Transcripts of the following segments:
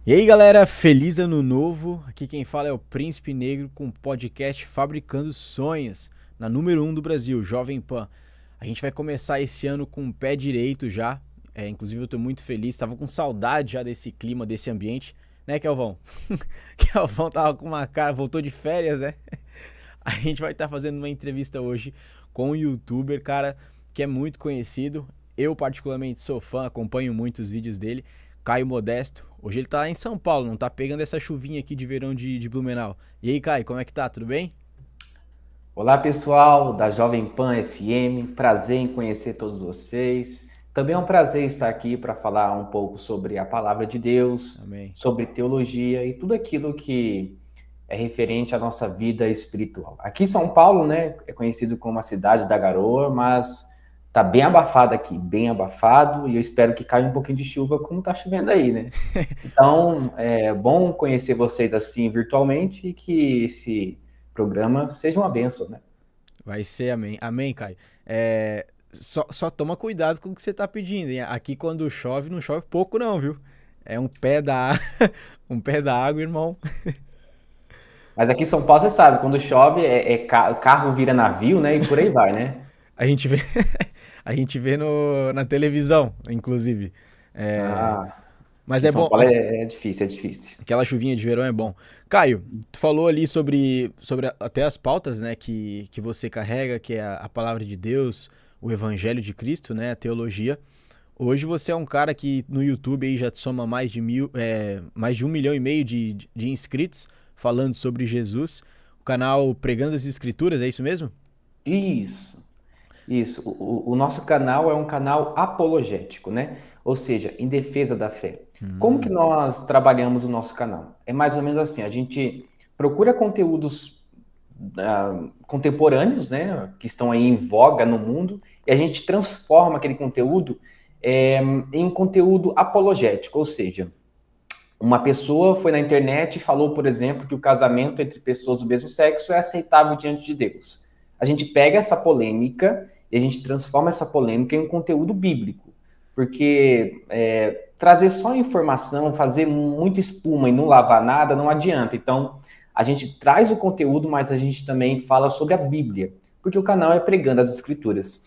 E aí galera, feliz ano novo, aqui quem fala é o Príncipe Negro com o podcast Fabricando Sonhos, na número 1 do Brasil, Jovem Pan. A gente vai começar esse ano com o pé direito já, inclusive eu tô muito feliz, tava com saudade já desse clima, desse ambiente, né Kelvão? Kelvão tava com uma cara, voltou de férias, né? A gente vai estar fazendo uma entrevista hoje com um youtuber, cara, que é muito conhecido, eu particularmente sou fã, acompanho muito os vídeos dele, Caio Modesto. Hoje ele tá em São Paulo, não tá pegando essa chuvinha aqui de verão de Blumenau. E aí, Caio, como é que tá? Tudo bem? Olá, pessoal da Jovem Pan FM. Prazer em conhecer todos vocês. Também é um prazer estar aqui para falar um pouco sobre a palavra de Deus, Amém. sobre teologia e tudo aquilo que é referente à nossa vida espiritual. Aqui em São Paulo, né, é conhecido como a cidade da garoa, mas tá bem abafado aqui, bem abafado, e eu espero que caia um pouquinho de chuva como tá chovendo aí, né? Então, é bom conhecer vocês assim virtualmente e que esse programa seja uma bênção, né? Vai ser, amém. Amém, Caio. Só toma cuidado com o que você tá pedindo, hein? Aqui quando chove, não chove pouco não, viu? É um pé da, um pé da água, irmão. Mas aqui em São Paulo, você sabe, quando chove, carro vira navio, né? E por aí vai, né? A gente vê, a gente vê na televisão, inclusive. É, Ah, mas aqui em é São bom, Paulo é difícil, é difícil. aquela chuvinha de verão é bom. Caio, tu falou ali sobre até as pautas, né, que você carrega, que é a palavra de Deus, o evangelho de Cristo, né, a teologia. Hoje você é um cara que no YouTube aí já soma mais de 1,5 milhão de inscritos falando sobre Jesus. O canal Pregando as Escrituras, é isso mesmo? Isso, isso. O nosso canal é um canal apologético, né? Ou seja, em defesa da fé. Como que Hum, nós trabalhamos o nosso canal? É mais ou menos assim, a gente procura conteúdos contemporâneos, né, que estão aí em voga no mundo, e a gente transforma aquele conteúdo em um conteúdo apologético, ou seja, uma pessoa foi na internet e falou, por exemplo, que o casamento entre pessoas do mesmo sexo é aceitável diante de Deus. A gente pega essa polêmica e a gente transforma essa polêmica em um conteúdo bíblico, porque trazer só informação, fazer muita espuma e não lavar nada não adianta. Então, a gente traz o conteúdo, mas a gente também fala sobre a Bíblia, porque o canal é pregando as Escrituras.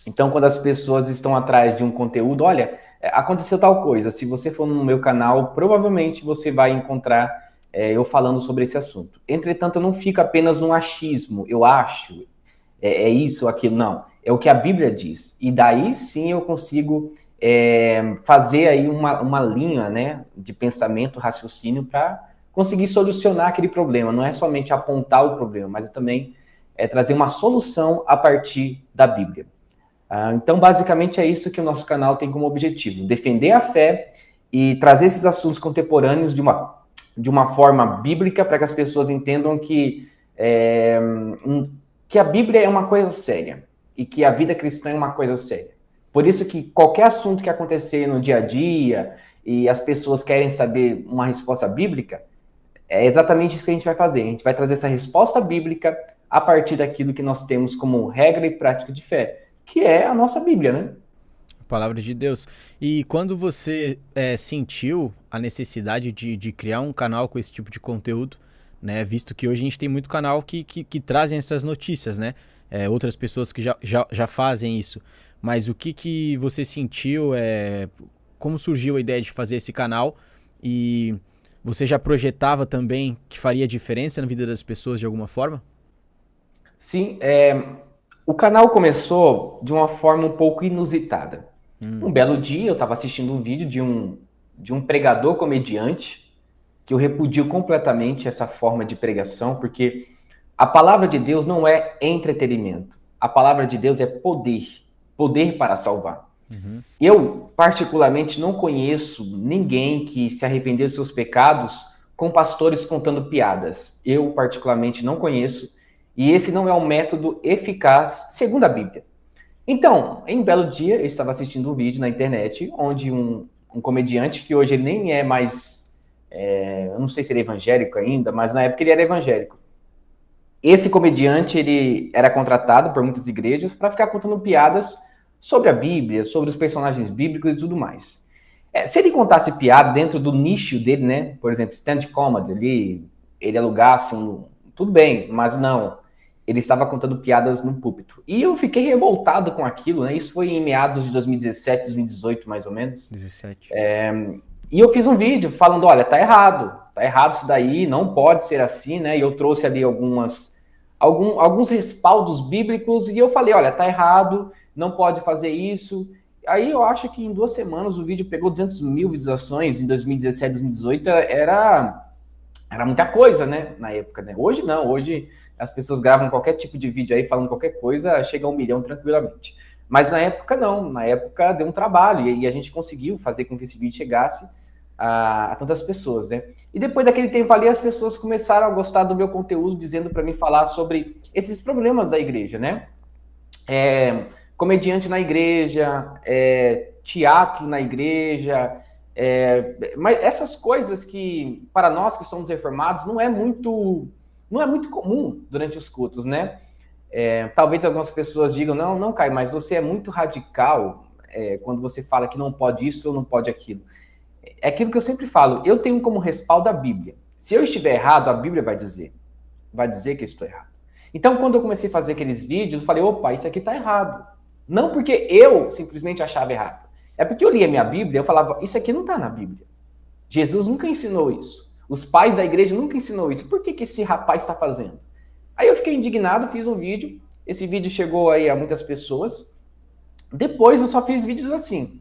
Então, quando as pessoas estão atrás de um conteúdo, olha, aconteceu tal coisa. Se você for no meu canal, provavelmente você vai encontrar eu falando sobre esse assunto. Entretanto, eu não fico apenas no achismo, eu acho, isso ou aquilo, não. É o que a Bíblia diz. E daí sim eu consigo fazer aí uma linha, né, de pensamento, raciocínio para conseguir solucionar aquele problema. Não é somente apontar o problema, mas também trazer uma solução a partir da Bíblia. Então, basicamente, é isso que o nosso canal tem como objetivo: defender a fé e trazer esses assuntos contemporâneos de uma forma bíblica para que as pessoas entendam que a Bíblia é uma coisa séria e que a vida cristã é uma coisa séria. Por isso que qualquer assunto que acontecer no dia a dia e as pessoas querem saber uma resposta bíblica, é exatamente isso que a gente vai fazer. A gente vai trazer essa resposta bíblica a partir daquilo que nós temos como regra e prática de fé, que é a nossa Bíblia, né? palavra de Deus. E quando você sentiu a necessidade de criar um canal com esse tipo de conteúdo, né? Visto que hoje a gente tem muito canal que trazem essas notícias, né? Outras pessoas que já fazem isso. Mas o que você sentiu? Como surgiu a ideia de fazer esse canal? E você já projetava também que faria diferença na vida das pessoas de alguma forma? Sim, o canal começou de uma forma um pouco inusitada. Um Hum, belo dia eu estava assistindo um vídeo de um pregador comediante que eu repudio completamente essa forma de pregação, porque a palavra de Deus não é entretenimento. A palavra de Deus é poder, poder para salvar. uhum. Eu, particularmente, não conheço ninguém que se arrependeu dos seus pecados com pastores contando piadas. Eu, particularmente, não conheço, e esse não é um método eficaz segundo a Bíblia. Então, em um belo dia, eu estava assistindo um vídeo na internet onde um comediante, que hoje ele nem é mais, eu não sei se ele é evangélico ainda, mas na época ele era evangélico. Esse comediante, ele era contratado por muitas igrejas para ficar contando piadas sobre a Bíblia, sobre os personagens bíblicos e tudo mais. Se ele contasse piada dentro do nicho dele, né? Por exemplo, stand comedy, ele alugasse tudo bem, mas não. Ele estava contando piadas no púlpito. E eu fiquei revoltado com aquilo, né? Isso foi em meados de 2017, 2018, mais ou menos. 17. E eu fiz um vídeo falando, olha, tá errado isso daí, não pode ser assim, né? E eu trouxe ali alguns respaldos bíblicos e eu falei, olha, tá errado, não pode fazer isso. Aí eu acho que em 2 semanas o vídeo pegou 200 mil visualizações, em 2017, 2018 era muita coisa, né, na época, né? Hoje não, hoje as pessoas gravam qualquer tipo de vídeo aí, falando qualquer coisa, chega a 1 milhão tranquilamente. Mas na época não, na época deu um trabalho e a gente conseguiu fazer com que esse vídeo chegasse a tantas pessoas, né? E depois daquele tempo ali, as pessoas começaram a gostar do meu conteúdo, dizendo para mim falar sobre esses problemas da igreja, né? Comediante na igreja, teatro na igreja, mas essas coisas que, para nós que somos reformados, não é muito comum durante os cultos, né? Talvez algumas pessoas digam, não, Caio, mas você é muito radical quando você fala que não pode isso ou não pode aquilo. É aquilo que eu sempre falo, eu tenho como respaldo a Bíblia. Se eu estiver errado, a Bíblia vai dizer que eu estou errado. Então, quando eu comecei a fazer aqueles vídeos, eu falei, opa, isso aqui está errado. Não porque eu simplesmente achava errado. É porque eu lia minha Bíblia e eu falava, isso aqui não está na Bíblia. Jesus nunca ensinou isso. Os pais da igreja nunca ensinou isso. Por que esse rapaz está fazendo? Aí eu fiquei indignado, fiz um vídeo. Esse vídeo chegou aí a muitas pessoas. Depois eu só fiz vídeos assim,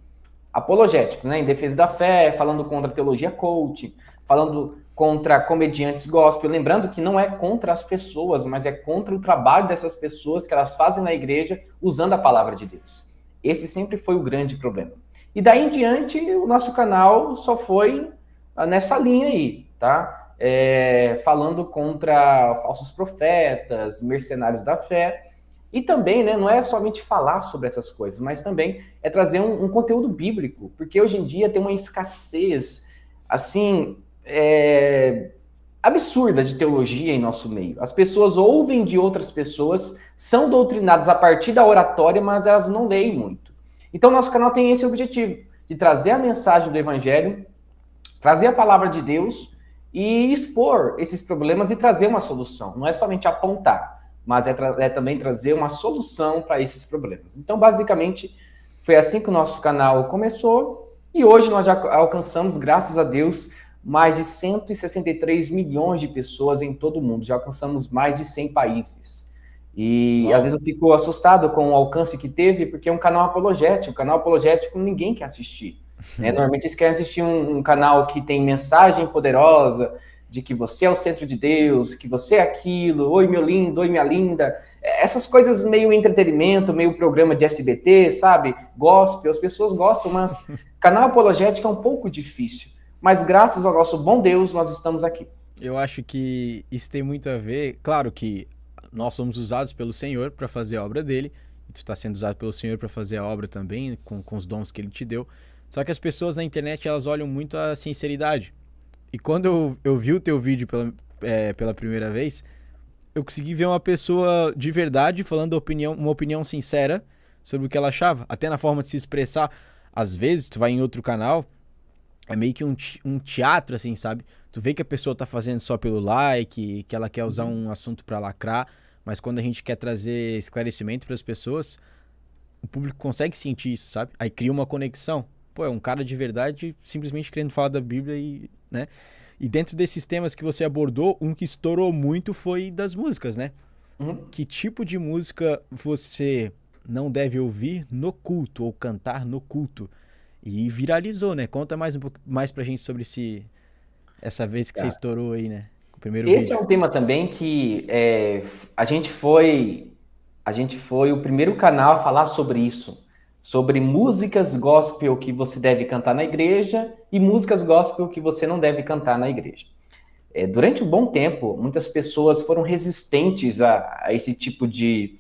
apologéticos, né? Em defesa da fé, falando contra a teologia coaching, falando contra comediantes gospel, lembrando que não é contra as pessoas, mas é contra o trabalho dessas pessoas que elas fazem na igreja usando a palavra de Deus. Esse sempre foi o grande problema. E daí em diante, o nosso canal só foi nessa linha aí, tá? Falando contra falsos profetas, mercenários da fé, e também, né, não é somente falar sobre essas coisas, mas também é trazer um conteúdo bíblico, porque hoje em dia tem uma escassez, assim, absurda de teologia em nosso meio. As pessoas ouvem de outras pessoas, são doutrinadas a partir da oratória, mas elas não leem muito. Então, nosso canal tem esse objetivo, de trazer a mensagem do Evangelho, trazer a palavra de Deus e expor esses problemas e trazer uma solução. Não é somente apontar, mas é também trazer uma solução para esses problemas. Então, basicamente, foi assim que o nosso canal começou e hoje nós já alcançamos, graças a Deus, mais de 163 milhões de pessoas em todo o mundo. Já alcançamos mais de 100 países. E às vezes eu fico assustado com o alcance que teve, porque é um canal apologético. Um canal apologético ninguém quer assistir. Né? Normalmente eles querem assistir um canal que tem mensagem poderosa, de que você é o centro de Deus, que você é aquilo, oi meu lindo, oi minha linda. Essas coisas meio entretenimento, meio programa de SBT, sabe? Gospel, as pessoas gostam, mas canal apologético é um pouco difícil. Mas graças ao nosso bom Deus, nós estamos aqui. Eu acho que isso tem muito a ver, claro que nós somos usados pelo Senhor para fazer a obra dele, e tu está sendo usado pelo Senhor para fazer a obra também, com os dons que ele te deu. Só que as pessoas na internet, elas olham muito a sinceridade. E quando eu vi o teu vídeo pela primeira vez, eu consegui ver uma pessoa de verdade falando uma opinião sincera sobre o que ela achava. Até na forma de se expressar. Às vezes, tu vai em outro canal, é meio que um teatro, assim, sabe? Tu vê que a pessoa tá fazendo só pelo like, que ela quer usar um assunto pra lacrar, mas quando a gente quer trazer esclarecimento pras pessoas, o público consegue sentir isso, sabe? Aí cria uma conexão. Pô, é um cara de verdade simplesmente querendo falar da Bíblia e, né? E dentro desses temas que você abordou, um que estourou muito foi das músicas, né? Que tipo de música você não deve ouvir no culto ou cantar no culto? E viralizou, né? Conta mais um pouco mais pra gente sobre essa vez que você estourou aí, né? O primeiro Esse vídeo. é um tema também que a gente foi o primeiro canal a falar sobre isso. Sobre músicas gospel que você deve cantar na igreja e músicas gospel que você não deve cantar na igreja. Durante um bom tempo, muitas pessoas foram resistentes a esse tipo de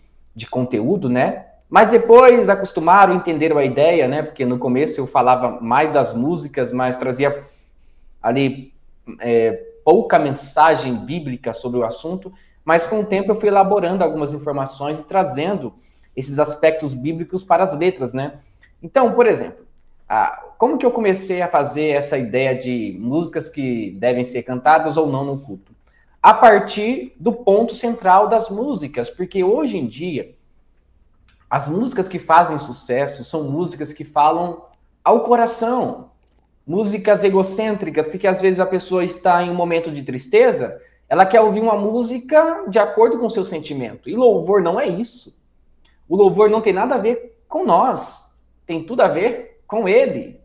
conteúdo, né? Mas depois acostumaram, entenderam a ideia, né? Porque no começo eu falava mais das músicas, mas trazia ali pouca mensagem bíblica sobre o assunto. Mas com o tempo eu fui elaborando algumas informações e trazendo esses aspectos bíblicos para as letras, né? Então, por exemplo, Como que eu comecei a fazer essa ideia de músicas que devem ser cantadas ou não no culto? A partir do ponto central das músicas, porque hoje em dia, as músicas que fazem sucesso são músicas que falam ao coração, músicas egocêntricas, porque às vezes a pessoa está em um momento de tristeza, ela quer ouvir uma música de acordo com o seu sentimento. E louvor não é isso. O louvor não tem nada a ver com nós, tem tudo a ver com ele,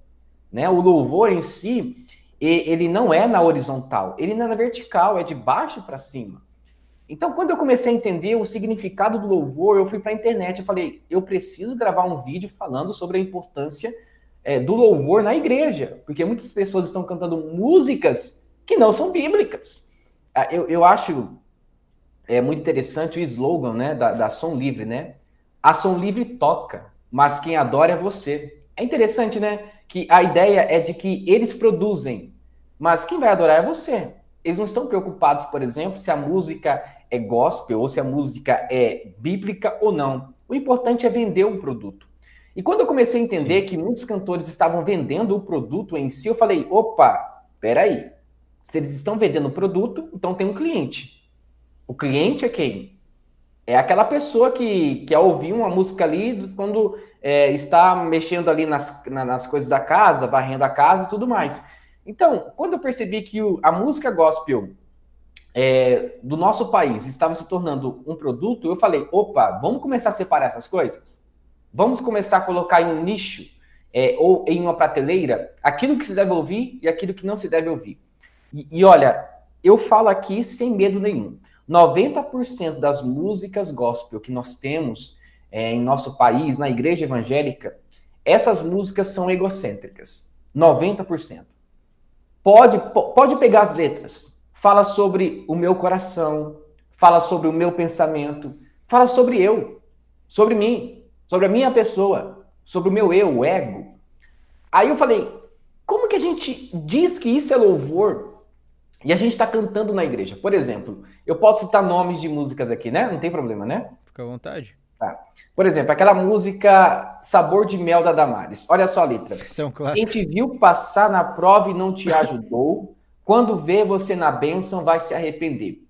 né? O louvor em si, ele não é na horizontal, ele não é na vertical, é de baixo para cima. Então, quando eu comecei a entender o significado do louvor, eu fui para a internet e falei, eu preciso gravar um vídeo falando sobre a importância do louvor na igreja, porque muitas pessoas estão cantando músicas que não são bíblicas. Eu acho muito interessante o slogan, né, da Som Livre, né? A Som Livre toca, mas quem adora é você. É interessante, né? Que a ideia é de que eles produzem, mas quem vai adorar é você. Eles não estão preocupados, por exemplo, se a música é gospel ou se a música é bíblica ou não. O importante é vender o produto. E quando eu comecei a entender que muitos cantores estavam vendendo o produto em si, eu falei, opa, peraí. Se eles estão vendendo o produto, então tem um cliente. O cliente é quem? É aquela pessoa que quer ouvir uma música ali quando está mexendo ali nas coisas da casa, varrendo a casa e tudo mais. Então, quando eu percebi que a música gospel do nosso país estava se tornando um produto, eu falei, opa, vamos começar a separar essas coisas? Vamos começar a colocar em um nicho ou em uma prateleira aquilo que se deve ouvir e aquilo que não se deve ouvir. E olha, eu falo aqui sem medo nenhum. 90% das músicas gospel que nós temos em nosso país, na igreja evangélica, essas músicas são egocêntricas. 90%. Pode pegar as letras. Fala sobre o meu coração, fala sobre o meu pensamento, fala sobre eu, sobre mim, sobre a minha pessoa, sobre o meu eu, o ego. Aí eu falei, como que a gente diz que isso é louvor e a gente está cantando na igreja? Por exemplo, eu posso citar nomes de músicas aqui, né? Não tem problema, né? Fica à vontade. Tá. Por exemplo, aquela música Sabor de Mel da Damares. Olha só a letra. Isso é um clássico. Quem te viu passar na prova e não te ajudou, quando vê você na bênção vai se arrepender.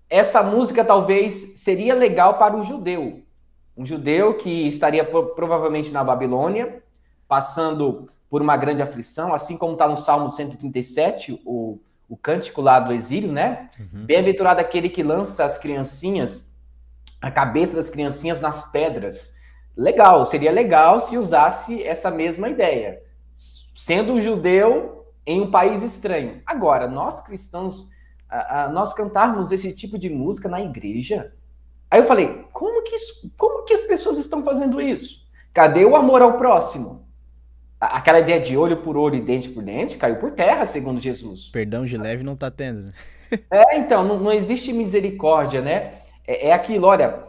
Essa música talvez seria legal para um judeu. Um judeu que estaria provavelmente na Babilônia, passando por uma grande aflição, assim como está no Salmo 137, o cântico lá do exílio, né? Uhum. Bem-aventurado aquele que lança as criancinhas, a cabeça das criancinhas nas pedras. Legal, seria legal se usasse essa mesma ideia. Sendo um judeu em um país estranho. Agora, nós cristãos, nós cantarmos esse tipo de música na igreja. Aí eu falei, como que as pessoas estão fazendo isso? Cadê o amor ao próximo? Aquela ideia de olho por olho e dente por dente caiu por terra, segundo Jesus. Perdão de leve não tá tendo, né? Então, não existe misericórdia, né? É aquilo, olha,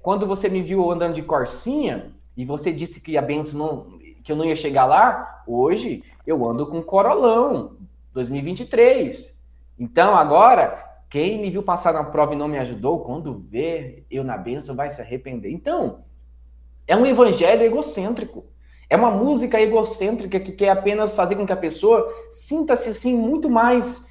quando você me viu andando de Corsinha e você disse que a bênção que eu não ia chegar lá, hoje eu ando com Corolão, 2023. Então, agora, quem me viu passar na prova e não me ajudou, quando vê eu na bênção vai se arrepender. Então, é um evangelho egocêntrico. É uma música egocêntrica que quer apenas fazer com que a pessoa sinta-se assim muito mais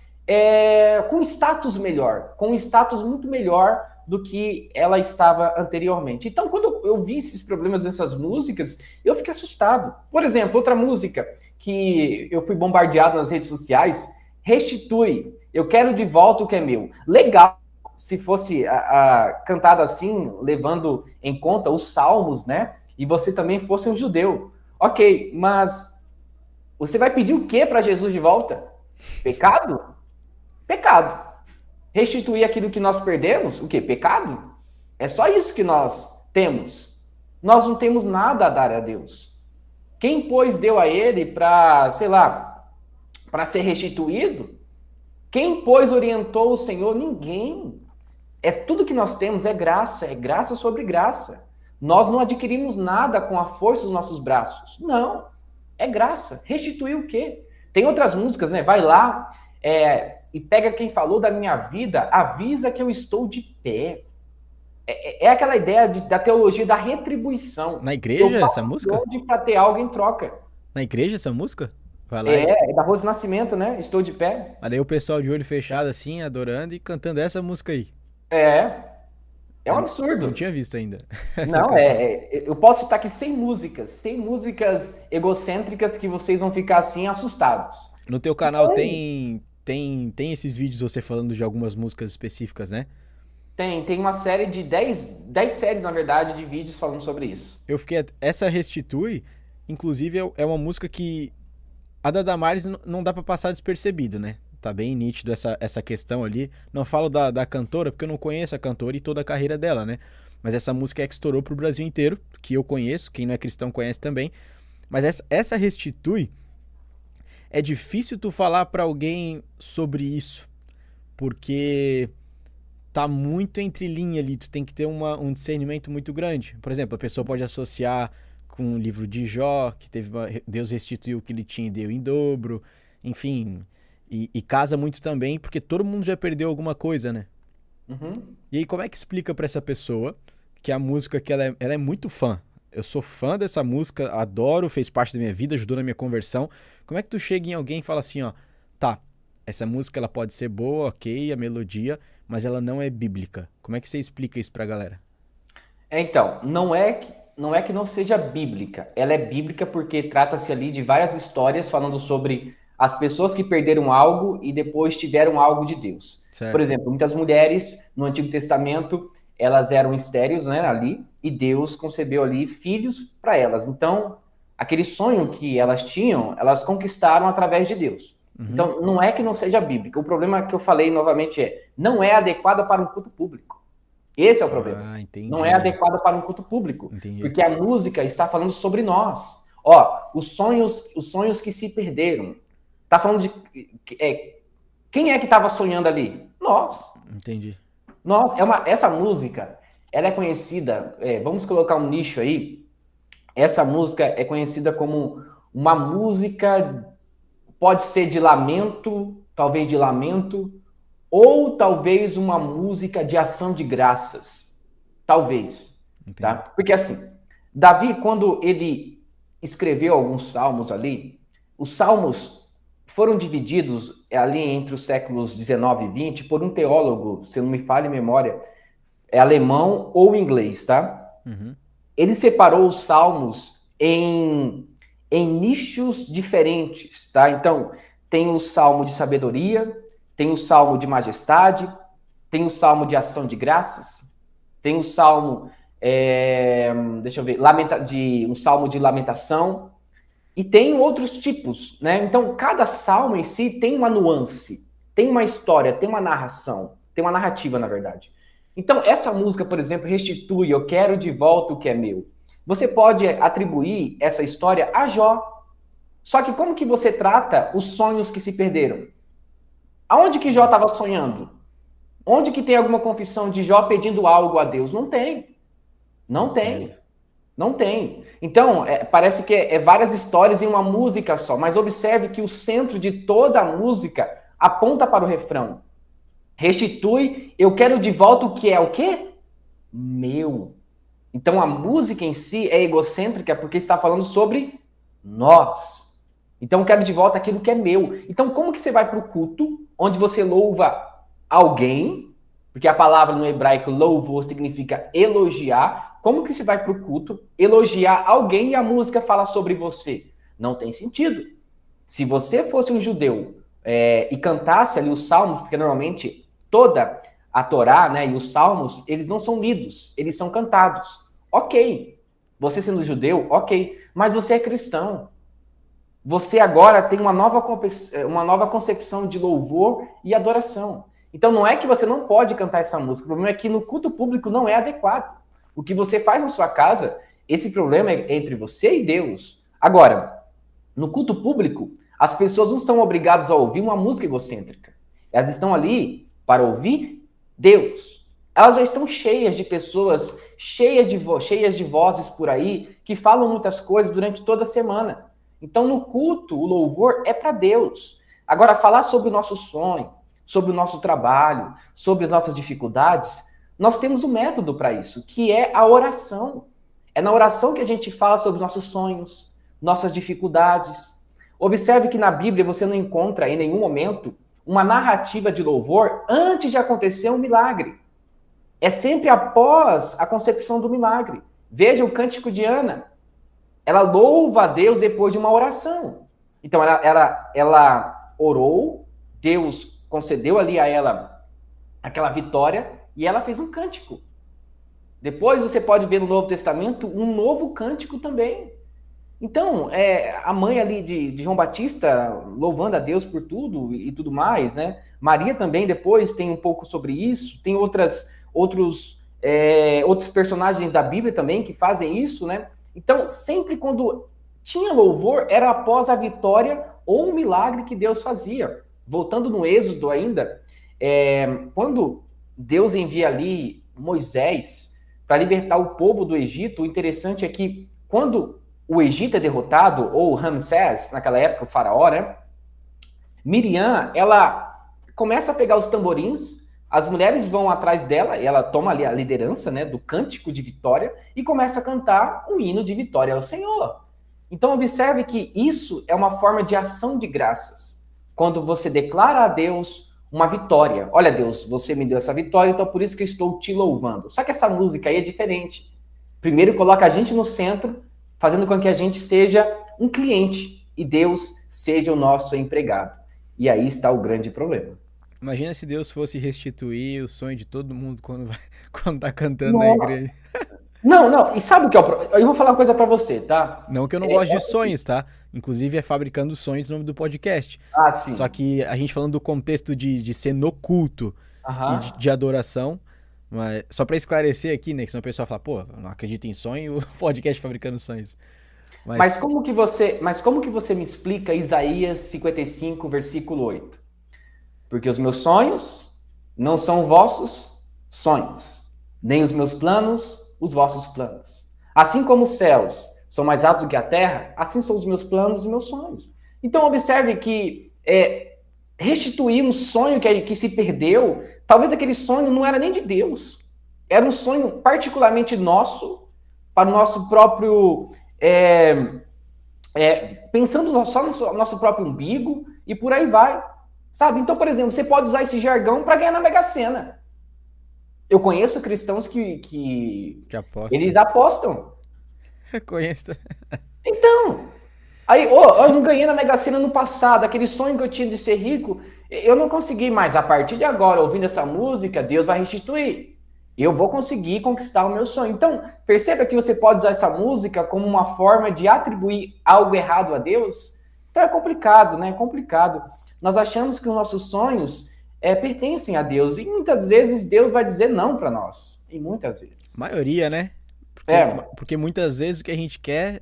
com um status melhor, com um status muito melhor do que ela estava anteriormente. Então, quando eu vi esses problemas nessas músicas, eu fiquei assustado. Por exemplo, outra música que eu fui bombardeado nas redes sociais, Restitui, eu quero de volta o que é meu. Legal se fosse cantada assim, levando em conta os salmos, né? E você também fosse um judeu. Ok, mas você vai pedir o que para Jesus de volta? Pecado? Pecado. Restituir aquilo que nós perdemos? O quê? Pecado? É só isso que nós temos. Nós não temos nada a dar a Deus. Quem, pois, deu a ele para, sei lá, para ser restituído? Quem, pois, orientou o Senhor? Ninguém. Tudo que nós temos é graça sobre graça. Nós não adquirimos nada com a força dos nossos braços. Não. É graça. Restituir o quê? Tem outras músicas, né? Vai lá e pega quem falou da minha vida, avisa que eu estou de pé. É aquela ideia da teologia da retribuição. Na Eu igreja essa faço de música? onde para ter algo em troca. Na igreja essa música? Vai lá e. É da Rose Nascimento, né? Estou de pé. Mas daí o pessoal de olho fechado assim, adorando e cantando essa música aí. É um Eu não absurdo. tinha visto ainda essa Não, canção. eu posso citar aqui 100 músicas egocêntricas que vocês vão ficar assim assustados. No teu canal Então, tem esses vídeos você falando de algumas músicas específicas, né? tem uma série de 10 séries, na verdade, de vídeos falando sobre isso. Eu fiquei. Essa Restitui, inclusive, é uma música que. A da Damares não dá pra passar despercebido, né? Tá bem nítido essa questão ali. Não falo da cantora, porque eu não conheço a cantora e toda a carreira dela, né? Mas essa música é que estourou pro Brasil inteiro, que eu conheço, quem não é cristão conhece também. Mas essa Restitui, é difícil tu falar pra alguém sobre isso, porque tá muito entre linha ali, tu tem que ter um discernimento muito grande. Por exemplo, a pessoa pode associar com o livro de Jó, que Deus restituiu o que ele tinha e deu em dobro, enfim, e casa muito também, porque todo mundo já perdeu alguma coisa, né? Uhum. E aí como é que explica pra essa pessoa que a música que ela é muito fã, eu sou fã dessa música, adoro, fez parte da minha vida, ajudou na minha conversão. Como é que tu chega em alguém e fala assim, ó, tá, essa música ela pode ser boa, ok, a melodia, mas ela não é bíblica. Como é que você explica isso pra galera? Então, não é que não seja bíblica. Ela é bíblica porque trata-se ali de várias histórias falando sobre as pessoas que perderam algo e depois tiveram algo de Deus. Por Certo. exemplo, muitas mulheres no Antigo Testamento, elas eram estéreis, né, ali, e Deus concebeu ali filhos para elas. Então, aquele sonho que elas tinham, elas conquistaram através de Deus. Uhum. Então, não é que não seja bíblica. O problema que eu falei novamente não é adequada para um culto público. Esse é o problema. Ah, Não é entendi. adequada para um culto público, Entendi. porque a música está falando sobre nós. Ó, os sonhos que se perderam. Tá falando de quem é que estava sonhando ali? Nós. Entendi. Essa música, ela é conhecida. Vamos colocar um nicho aí. Essa música é conhecida como uma música, pode ser de lamento, talvez de lamento, ou talvez uma música de ação de graças. Talvez, tá? Entendi. Porque assim, Davi, quando ele escreveu alguns salmos ali, os salmos foram divididos ali entre os séculos 19 e 20 por um teólogo, se não me falha a memória, é alemão ou inglês, tá? Uhum. Ele separou os salmos em nichos diferentes, tá? Então, tem o salmo de sabedoria, tem o salmo de majestade, tem o salmo de ação de graças, tem o salmo, deixa eu ver, um salmo de lamentação, e tem outros tipos, né? Então, cada salmo em si tem uma nuance, tem uma história, tem uma narração, tem uma narrativa, na verdade. Então, essa música, por exemplo, Restitui, eu quero de volta o que é meu. Você pode atribuir essa história a Jó. Só que como que você trata os sonhos que se perderam? Aonde que Jó estava sonhando? Onde que tem alguma confissão de Jó pedindo algo a Deus? Não tem. Não Entendo. tem. Não tem. Então, parece que é várias histórias em uma música só, mas observe que o centro de toda a música aponta para o refrão. Restitui, eu quero de volta o que é o quê? Meu. Então a música em si é egocêntrica porque está falando sobre nós. Então eu quero de volta aquilo que é meu. Então como que você vai para o culto onde você louva alguém? Porque a palavra no hebraico louvor significa elogiar. Como que você vai para o culto elogiar alguém e a música fala sobre você? Não tem sentido. Se você fosse um judeu e cantasse ali os salmos, porque normalmente toda a Torá, né, e os salmos, eles não são lidos, eles são cantados. Ok. Você sendo judeu, ok. Mas você é cristão. Você agora tem uma nova concepção de louvor e adoração. Então não é que você não pode cantar essa música, o problema é que no culto público não é adequado. O que você faz na sua casa, esse problema é entre você e Deus. Agora, no culto público, as pessoas não são obrigadas a ouvir uma música egocêntrica. Elas estão ali para ouvir Deus. Elas já estão cheias de pessoas, cheias de vozes por aí, que falam muitas coisas durante toda a semana. Então, no culto, o louvor é para Deus. Agora, falar sobre o nosso sonho, sobre o nosso trabalho, sobre as nossas dificuldades, nós temos um método para isso, que é a oração. É na oração que a gente fala sobre os nossos sonhos, nossas dificuldades. Observe que na Bíblia você não encontra em nenhum momento uma narrativa de louvor antes de acontecer um milagre. É sempre após a concepção do milagre. Veja o cântico de Ana. Ela louva a Deus depois de uma oração. Então, ela orou, Deus concedeu ali a ela aquela vitória e ela fez um cântico. Depois você pode ver no Novo Testamento um novo cântico também. Então, a mãe ali de João Batista louvando a Deus por tudo e tudo mais, né? Maria também depois tem um pouco sobre isso. Tem outros personagens da Bíblia também que fazem isso, né? Então, sempre quando tinha louvor, era após a vitória ou um milagre que Deus fazia. Voltando no Êxodo ainda, quando Deus envia ali Moisés para libertar o povo do Egito, o interessante é que quando o Egito é derrotado, ou Ramsés, naquela época, o faraó, né? Miriam, ela começa a pegar os tamborins, as mulheres vão atrás dela, e ela toma ali a liderança, né, do cântico de vitória, e começa a cantar um hino de vitória ao Senhor. Então, observe que isso é uma forma de ação de graças. Quando você declara a Deus uma vitória. Olha, Deus, você me deu essa vitória, então por isso que eu estou te louvando. Só que essa música aí é diferente. Primeiro, coloca a gente no centro, fazendo com que a gente seja um cliente e Deus seja o nosso empregado. E aí está o grande problema. Imagina se Deus fosse restituir o sonho de todo mundo quando tá cantando na igreja. Não. E sabe o que é o problema? Eu vou falar uma coisa pra você, tá? Não que eu não gosto de sonhos, tá? Inclusive é Fabricando Sonhos o nome do podcast. Ah, sim. Só que a gente falando do contexto de ser no culto e de adoração. Mas só pra esclarecer aqui, né? Que senão o pessoal fala, pô, não acredita em sonho, o podcast Fabricando Sonhos. Mas como que você me explica Isaías 55, versículo 8? Porque os meus sonhos não são vossos sonhos, nem os meus planos os vossos planos. Assim como os céus são mais altos do que a terra, assim são os meus planos e os meus sonhos. Então observe que restituir um sonho que se perdeu, talvez aquele sonho não era nem de Deus, era um sonho particularmente nosso, para o nosso próprio... pensando só no nosso próprio umbigo e por aí vai, sabe? Então, por exemplo, você pode usar esse jargão para ganhar na Mega Sena. Eu conheço cristãos que apostam. Eles apostam. Eu conheço. Então, aí, eu não ganhei na Mega Sena no passado, aquele sonho que eu tinha de ser rico, eu não consegui, mas a partir de agora, ouvindo essa música, Deus vai restituir. Eu vou conseguir conquistar o meu sonho. Então, perceba que você pode usar essa música como uma forma de atribuir algo errado a Deus. Então é complicado, né? É complicado. Nós achamos que os nossos sonhos pertencem a Deus. E muitas vezes Deus vai dizer não para nós. E muitas vezes. Maioria, né? Porque muitas vezes o que a gente quer,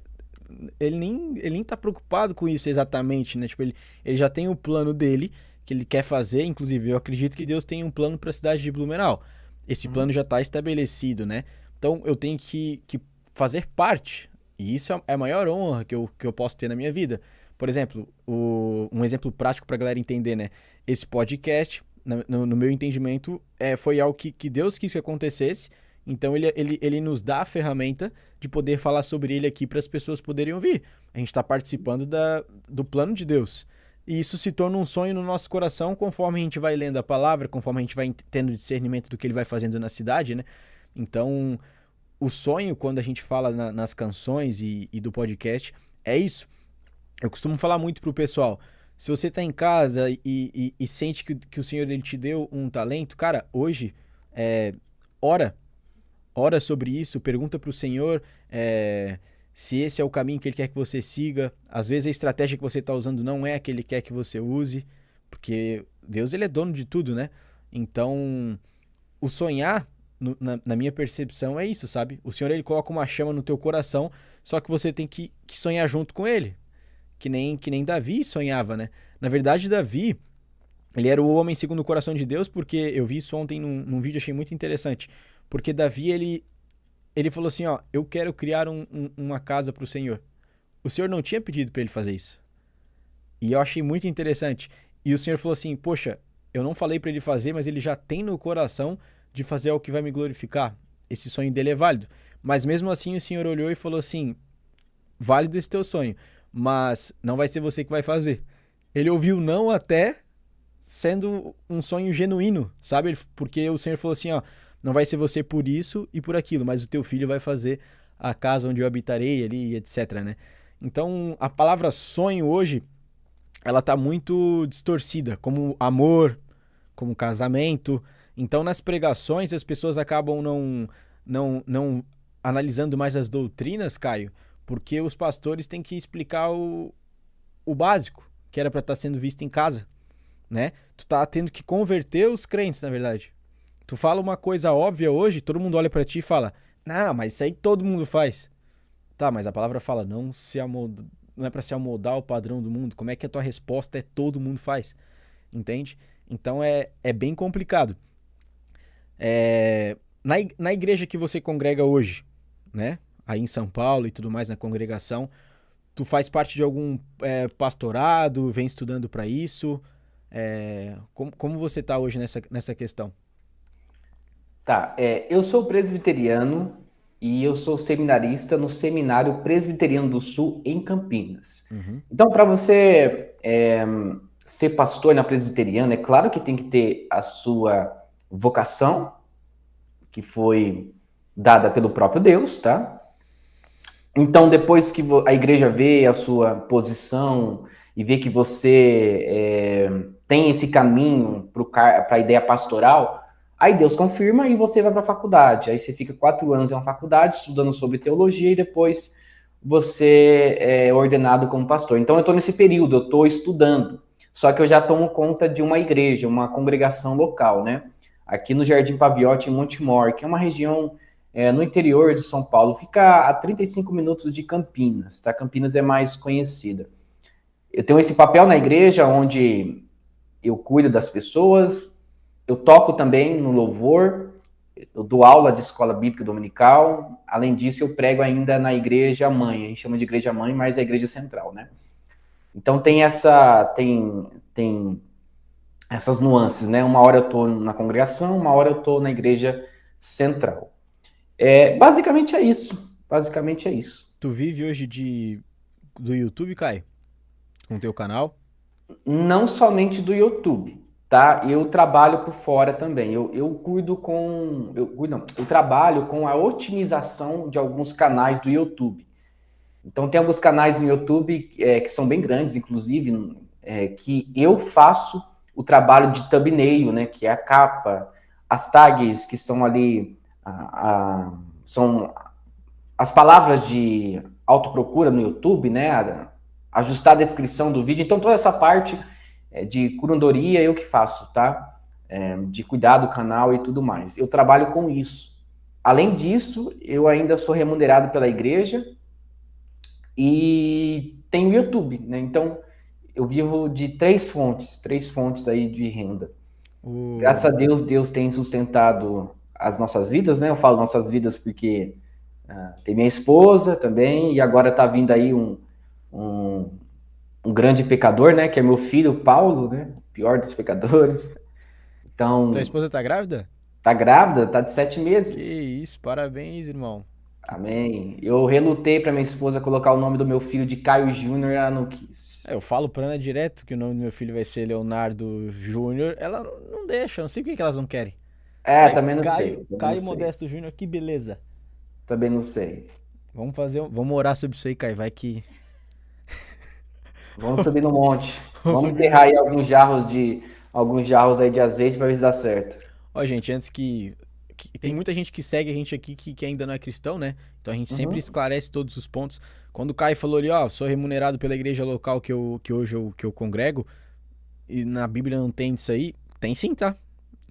ele nem tá preocupado com isso exatamente, né? Tipo, ele já tem o plano dele, que ele quer fazer. Inclusive, eu acredito que Deus tem um plano para a cidade de Blumenau. Esse plano já está estabelecido, né? Então, eu tenho que fazer parte. E isso é a maior honra que eu posso ter na minha vida. Por exemplo, um exemplo prático para a galera entender, né? Esse podcast, no meu entendimento, foi algo que Deus quis que acontecesse. Então, ele nos dá a ferramenta de poder falar sobre ele aqui para as pessoas poderem ouvir. A gente está participando do plano de Deus. E isso se torna um sonho no nosso coração conforme a gente vai lendo a palavra, conforme a gente vai tendo discernimento do que ele vai fazendo na cidade, né? Então, o sonho, quando a gente fala nas canções e do podcast, é isso. Eu costumo falar muito pro pessoal, se você tá em casa e sente que o Senhor ele te deu um talento, cara, hoje, ora sobre isso, pergunta pro Senhor se esse é o caminho que ele quer que você siga. Às vezes a estratégia que você está usando não é a que ele quer que você use, porque Deus ele é dono de tudo, né? Então, o sonhar, na minha percepção, é isso, sabe? O Senhor ele coloca uma chama no teu coração, só que você tem que sonhar junto com ele, que nem Davi sonhava, né? Na verdade, Davi, ele era o homem segundo o coração de Deus, porque eu vi isso ontem num vídeo, achei muito interessante, porque Davi, ele falou assim, ó, eu quero criar uma casa para o Senhor. O Senhor não tinha pedido para ele fazer isso. E eu achei muito interessante. E o Senhor falou assim, poxa, eu não falei para ele fazer, mas ele já tem no coração de fazer algo que vai me glorificar. Esse sonho dele é válido. Mas mesmo assim o Senhor olhou e falou assim, válido esse teu sonho, mas não vai ser você que vai fazer. Ele ouviu não até sendo um sonho genuíno, sabe? Porque o Senhor falou assim, ó, não vai ser você por isso e por aquilo, mas o teu filho vai fazer a casa onde eu habitarei ali, etc, né? Então, a palavra sonho hoje, ela tá muito distorcida, como amor, como casamento. Então, nas pregações, as pessoas acabam não analisando mais as doutrinas, Caio, porque os pastores têm que explicar o básico, que era para estar sendo visto em casa, né? Tu tá tendo que converter os crentes, na verdade. Tu fala uma coisa óbvia hoje, todo mundo olha para ti e fala, não, mas isso aí todo mundo faz. Tá, mas a palavra fala, não é para se amoldar ao padrão do mundo. Como é que a tua resposta é todo mundo faz? Entende? Então é bem complicado. Na igreja que você congrega hoje, né? Aí em São Paulo e tudo mais, na congregação, tu faz parte de algum pastorado, vem estudando para isso? Como você tá hoje nessa questão? Tá, eu sou presbiteriano e eu sou seminarista no Seminário Presbiteriano do Sul, em Campinas. Uhum. Então, para você ser pastor na presbiteriana, é claro que tem que ter a sua vocação, que foi dada pelo próprio Deus, tá? Então, depois que a igreja vê a sua posição e vê que você tem esse caminho para a ideia pastoral, aí Deus confirma e você vai para a faculdade. Aí você fica 4 anos em uma faculdade estudando sobre teologia e depois você é ordenado como pastor. Então eu estou nesse período, eu estou estudando. Só que eu já tomo conta de uma igreja, uma congregação local, né? Aqui no Jardim Paviotti, em Montemor, que é uma região no interior de São Paulo. Fica a 35 minutos de Campinas, tá? Campinas é mais conhecida. Eu tenho esse papel na igreja onde eu cuido das pessoas, eu toco também no louvor, eu dou aula de escola bíblica dominical, além disso eu prego ainda na igreja mãe, a gente chama de igreja mãe, mas é a igreja central, né? Então tem essas nuances, né? Uma hora eu tô na congregação, uma hora eu tô na igreja central. Basicamente é isso. Tu vive hoje do YouTube, Caio? Com o teu canal? Não somente do YouTube, tá? Eu trabalho por fora também. Eu trabalho com a otimização de alguns canais do YouTube. Então tem alguns canais no YouTube que são bem grandes, inclusive, que eu faço o trabalho de thumbnail, né? Que é a capa, as tags que são ali, são as palavras de autoprocura no YouTube, né? Ajustar a descrição do vídeo. Então, toda essa parte de curadoria eu que faço, tá? De cuidar do canal e tudo mais. Eu trabalho com isso. Além disso, eu ainda sou remunerado pela igreja e tenho YouTube, né? Então, eu vivo de 3 fontes aí de renda. Graças a Deus, Deus tem sustentado as nossas vidas, né? Eu falo nossas vidas porque tem minha esposa também, e agora tá vindo aí um grande pecador, né? Que é meu filho, Paulo, né? O pior dos pecadores. Então, Tua esposa tá grávida? tá grávida, tá de 7 meses. Que isso, parabéns, irmão. Amém. Eu relutei pra minha esposa colocar o nome do meu filho de Caio Júnior, ela não quis. Eu falo pra Ana direto que o nome do meu filho vai ser Leonardo Júnior. Ela não deixa, eu não sei por que elas não querem. Também não sei. Caio Modesto Júnior, que beleza. Também não sei. Vamos orar sobre isso aí, Caio, vai que... Vamos subir no monte. Vamos enterrar aí alguns jarros aí de azeite pra ver se dá certo. Ó, gente, antes que tem muita gente que segue a gente aqui que ainda não é cristão, né? Então a gente sempre esclarece todos os pontos. Quando o Caio falou ali, ó, sou remunerado pela igreja local que hoje eu congrego, e na Bíblia não tem isso aí, tem sim, tá?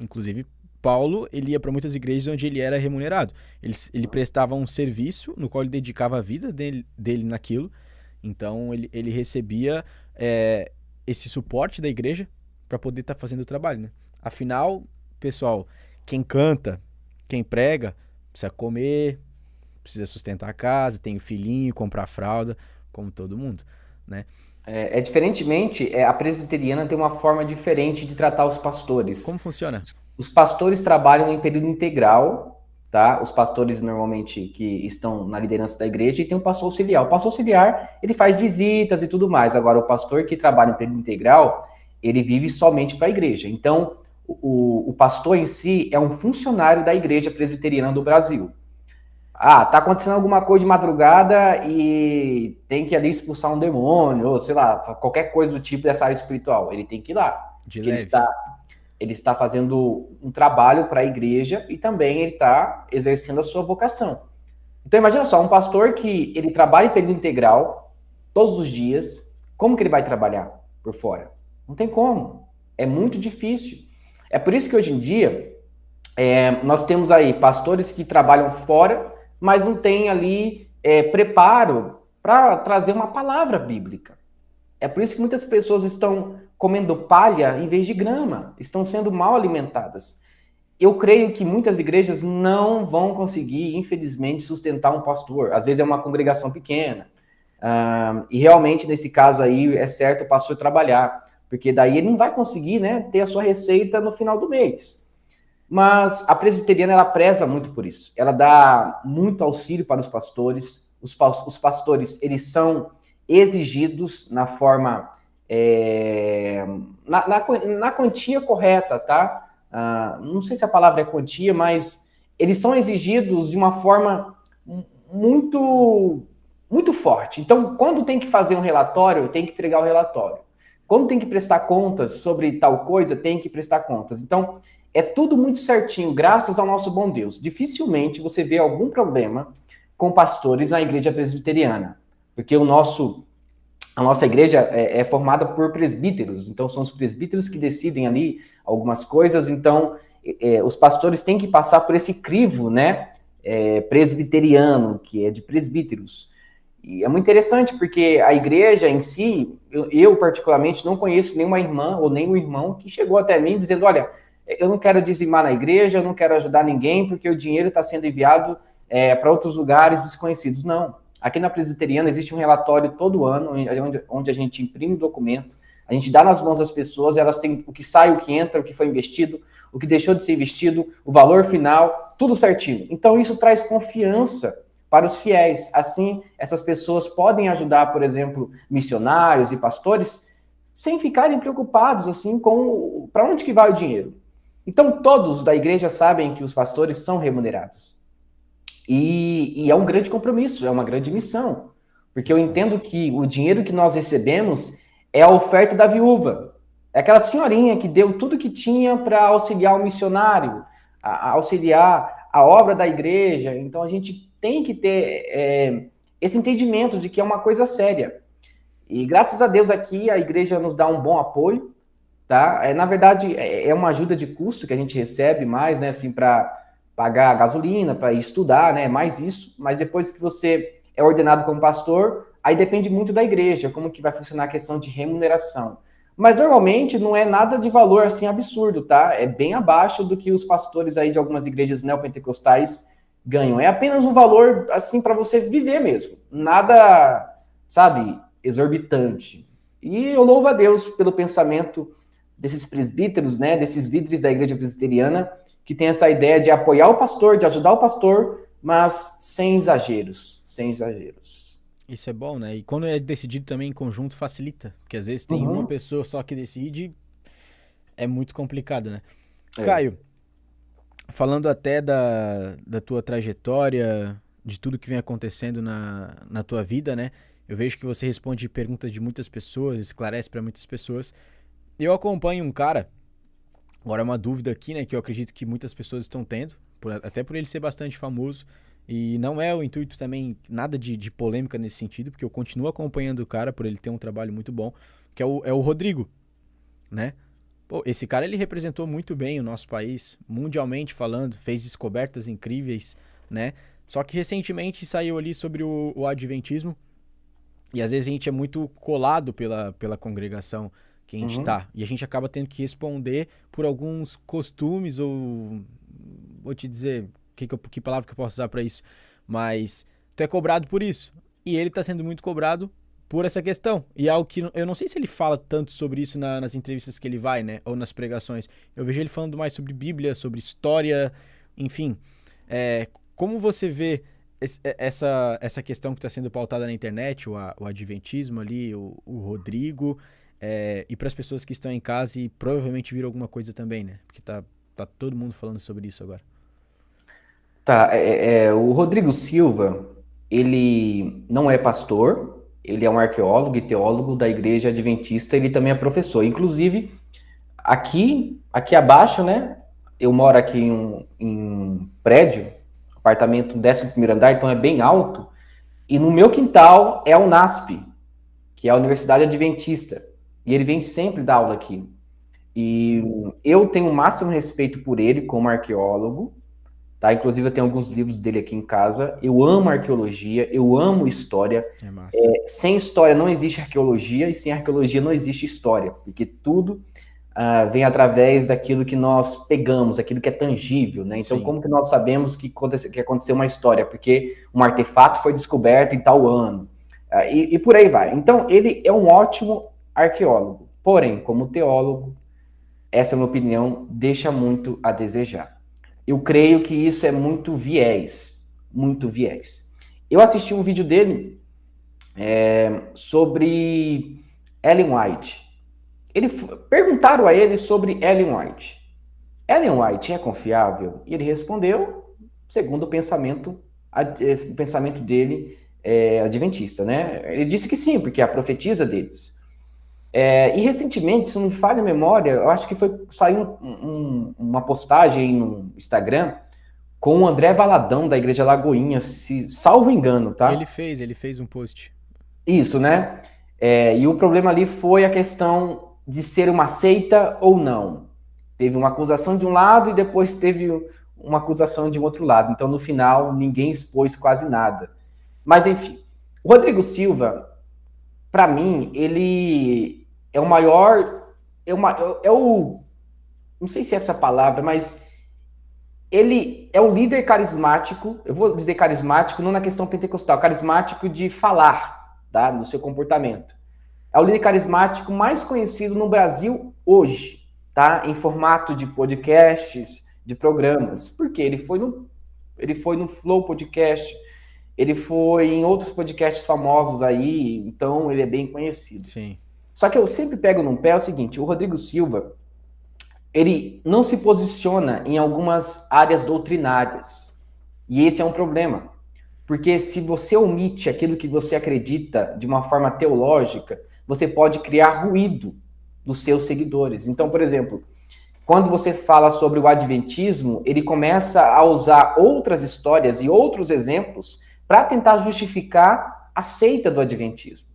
Inclusive, Paulo, ele ia para muitas igrejas onde ele era remunerado. Ele prestava um serviço no qual ele dedicava a vida dele naquilo. Então ele recebia esse suporte da igreja para poder estar fazendo o trabalho, né? Afinal, pessoal, quem canta, quem prega, precisa comer, precisa sustentar a casa, tem o filhinho, comprar fralda, como todo mundo, né? Diferentemente, a presbiteriana tem uma forma diferente de tratar os pastores. Como funciona? Os pastores trabalham em período integral, tá? Os pastores normalmente que estão na liderança da igreja, e tem o pastor auxiliar. O pastor auxiliar, ele faz visitas e tudo mais. Agora, o pastor que trabalha em período integral, ele vive somente para a igreja. Então, o pastor em si é um funcionário da Igreja Presbiteriana do Brasil. Ah, tá acontecendo alguma coisa de madrugada e tem que ali expulsar um demônio, ou sei lá, qualquer coisa do tipo dessa área espiritual. Ele tem que ir lá. De Porque leve. ele está fazendo um trabalho para a igreja e também ele está exercendo a sua vocação. Então imagina só, um pastor que ele trabalha em período integral todos os dias, como que ele vai trabalhar por fora? Não tem como. É muito difícil. É por isso que hoje em dia nós temos aí pastores que trabalham fora, mas não tem ali preparo para trazer uma palavra bíblica. É por isso que muitas pessoas estão comendo palha em vez de grama, estão sendo mal alimentadas. Eu creio que muitas igrejas não vão conseguir, infelizmente, sustentar um pastor. Às vezes é uma congregação pequena. E realmente, nesse caso aí, é certo o pastor trabalhar, porque daí ele não vai conseguir, né, ter a sua receita no final do mês. Mas a presbiteriana, ela preza muito por isso. Ela dá muito auxílio para os pastores. Os pastores, eles são exigidos na forma, na quantia correta, tá? Não sei se a palavra é quantia, mas eles são exigidos de uma forma muito, muito forte. Então, quando tem que fazer um relatório, tem que entregar o relatório. Quando tem que prestar contas sobre tal coisa, tem que prestar contas. Então, é tudo muito certinho, graças ao nosso bom Deus. Dificilmente você vê algum problema com pastores na igreja presbiteriana, porque a nossa igreja é formada por presbíteros, então são os presbíteros que decidem ali algumas coisas, então os pastores têm que passar por esse crivo, né, presbiteriano, que é de presbíteros. E é muito interessante, porque a igreja em si, eu particularmente não conheço nenhuma irmã ou nenhum irmão que chegou até mim dizendo, olha, eu não quero dizimar na igreja, eu não quero ajudar ninguém, porque o dinheiro está sendo enviado para outros lugares desconhecidos. Não. Aqui na Presbiteriana existe um relatório todo ano, onde a gente imprime o documento, a gente dá nas mãos das pessoas, elas têm o que sai, o que entra, o que foi investido, o que deixou de ser investido, o valor final, tudo certinho. Então isso traz confiança para os fiéis. Assim, essas pessoas podem ajudar, por exemplo, missionários e pastores, sem ficarem preocupados assim com para onde que vai o dinheiro. Então, todos da igreja sabem que os pastores são remunerados. E é um grande compromisso, é uma grande missão. Porque eu entendo que o dinheiro que nós recebemos é a oferta da viúva. É aquela senhorinha que deu tudo que tinha para auxiliar o missionário, auxiliar a obra da igreja. Então, a gente tem que ter esse entendimento de que é uma coisa séria. E graças a Deus aqui a igreja nos dá um bom apoio. Tá? Na verdade, é uma ajuda de custo que a gente recebe mais, né, assim, para pagar a gasolina, para estudar, né, mais isso, mas depois que você é ordenado como pastor, aí depende muito da igreja, como que vai funcionar a questão de remuneração. Mas normalmente não é nada de valor assim absurdo, tá? É bem abaixo do que os pastores aí de algumas igrejas neopentecostais ganham. É apenas um valor assim para você viver mesmo. Nada, sabe, exorbitante. E eu louvo a Deus pelo pensamento desses presbíteros, né, desses líderes da igreja presbiteriana, que tem essa ideia de apoiar o pastor, de ajudar o pastor, mas sem exageros, sem exageros. Isso é bom, né? E quando é decidido também em conjunto, facilita. Porque às vezes tem uma pessoa só que decide, é muito complicado, né? Caio, falando até da tua trajetória, de tudo que vem acontecendo na tua vida, né? Eu vejo que você responde perguntas de muitas pessoas, esclarece para muitas pessoas. Eu acompanho um cara, agora é uma dúvida aqui, né, que eu acredito que muitas pessoas estão tendo, até por ele ser bastante famoso, e não é o intuito também nada de polêmica nesse sentido, porque eu continuo acompanhando o cara por ele ter um trabalho muito bom, que é o Rodrigo, né? Pô, esse cara ele representou muito bem o nosso país, mundialmente falando, fez descobertas incríveis, né? Só que recentemente saiu ali sobre o adventismo, e às vezes a gente é muito colado pela congregação que a gente tá. E a gente acaba tendo que responder por alguns costumes ou... Vou te dizer que palavra que eu posso usar pra isso. Mas tu é cobrado por isso. E ele tá sendo muito cobrado por essa questão. E é algo que eu não sei se ele fala tanto sobre isso nas entrevistas que ele vai, né? Ou nas pregações. Eu vejo ele falando mais sobre Bíblia, sobre história, enfim. Como você vê essa questão que está sendo pautada na internet, o adventismo ali, o Rodrigo, e para as pessoas que estão em casa e provavelmente viram alguma coisa também, né? Porque tá todo mundo falando sobre isso agora. Tá, o Rodrigo Silva, ele não é pastor, ele é um arqueólogo e teólogo da Igreja Adventista, ele também é professor. Inclusive, aqui abaixo, né, eu moro aqui em um prédio, apartamento 11º andar, então é bem alto, e no meu quintal é a UNASP, que é a Universidade Adventista, e ele vem sempre dar aula aqui. E eu tenho o máximo respeito por ele como arqueólogo, tá? Inclusive eu tenho alguns livros dele aqui em casa. Eu amo arqueologia, eu amo história. É massa. Sem história não existe arqueologia e sem arqueologia não existe história, porque tudo vem através daquilo que nós pegamos, aquilo que é tangível, né? Então, como que nós sabemos que aconteceu uma história? Porque um artefato foi descoberto em tal ano. E por aí vai. Então, ele é um ótimo arqueólogo. Porém, como teólogo, essa é a minha opinião, deixa muito a desejar. Eu creio que isso é muito viés. Muito viés. Eu assisti um vídeo dele sobre Ellen White. Perguntaram a ele sobre Ellen White. Ellen White é confiável? E ele respondeu segundo o pensamento dele adventista, né? Ele disse que sim, porque é a profetisa deles. E recentemente, se não me falha a memória, eu acho que saiu uma postagem aí no Instagram com o André Valadão, da Igreja Lagoinha, se salvo engano, tá? Ele fez um post. Isso, né? E o problema ali foi a questão de ser uma seita ou não. Teve uma acusação de um lado e depois teve uma acusação de um outro lado. Então, no final, ninguém expôs quase nada. Mas, enfim, o Rodrigo Silva, para mim, ele é o maior... não sei se é essa palavra, mas ele é o líder carismático, eu vou dizer carismático não na questão pentecostal, carismático de falar, tá? No seu comportamento. É o líder carismático mais conhecido no Brasil hoje, tá? Em formato de podcasts, de programas. Por quê? Ele foi no Flow Podcast, ele foi em outros podcasts famosos aí, então ele é bem conhecido. Sim. Só que eu sempre pego no pé o seguinte, o Rodrigo Silva, ele não se posiciona em algumas áreas doutrinárias. E esse é um problema. Porque se você omite aquilo que você acredita de uma forma teológica, você pode criar ruído dos seus seguidores. Então, por exemplo, quando você fala sobre o adventismo, ele começa a usar outras histórias e outros exemplos para tentar justificar a seita do adventismo.